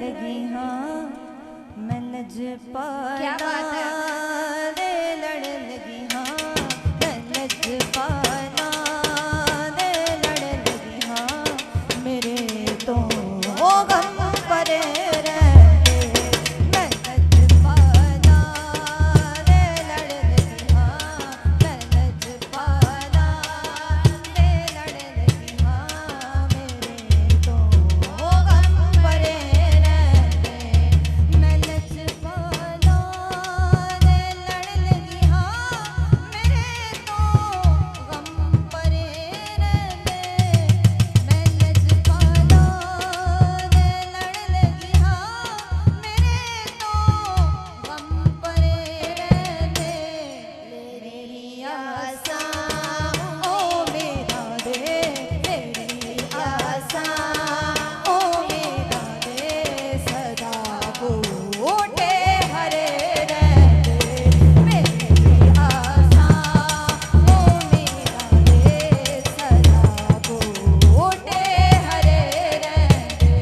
लगी हाँ मैं लजपाना क्या बात है। रे लड़ लगी हाँ मैं लजपाना रे लड़ लगी हाँ मेरे तो वो गम परे रहते मैं लजपाना रे लड़ लगी हाँ मैं लजपाना रे लड़ लगी हाँ मेरे तो वो गम परे रहते मैं लजपाना रे लड़ लगी हाँ मेरे तो गम परे रहते मैं लजपाना रे लड़ लगी हाँ मेरे तो गम परे रहते मेरी आसा ओ मेरा दे मेरी आसा ओ मेरा दे सदा बूटे हरे रहते मेरी आसा ओ मेरा दे सदा बूटे हरे रहते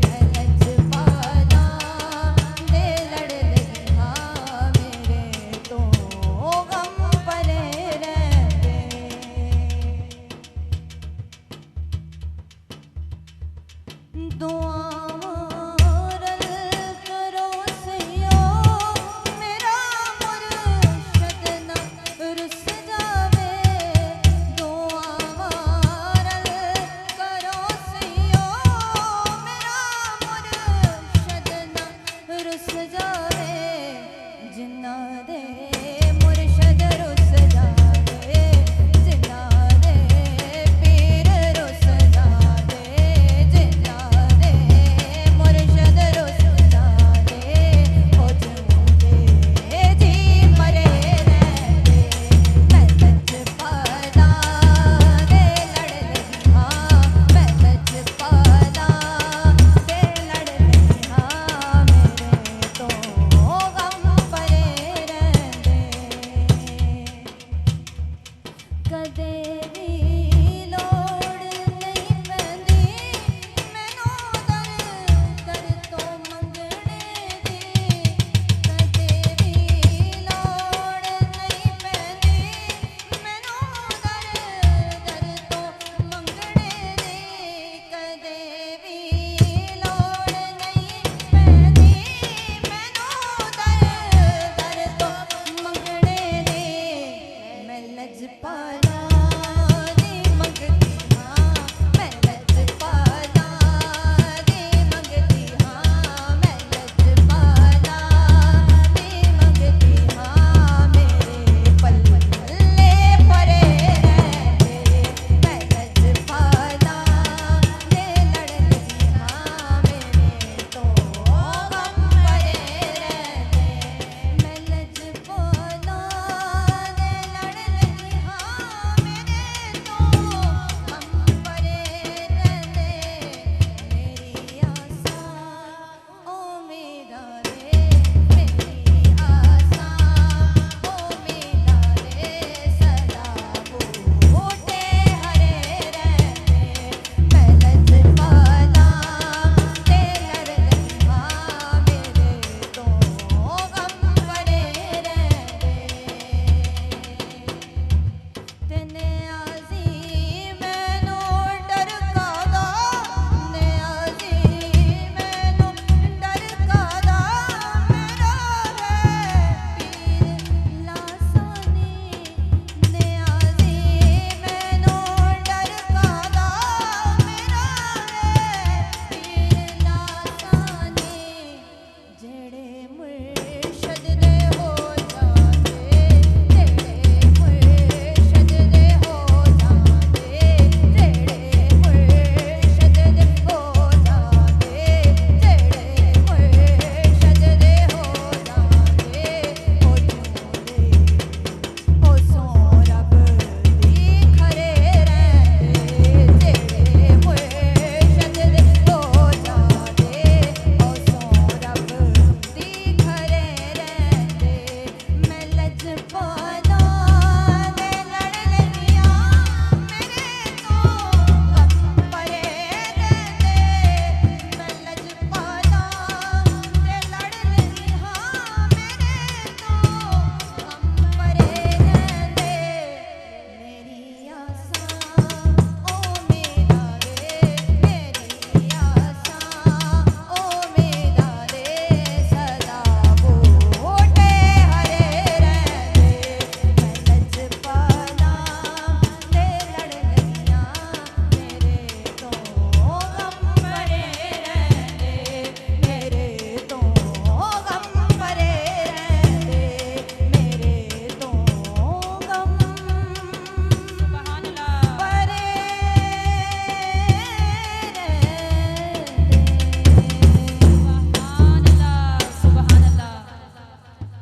मैं लजपाना दे लड़ लगी हाँ मेरे तो गम परे रहते दुआ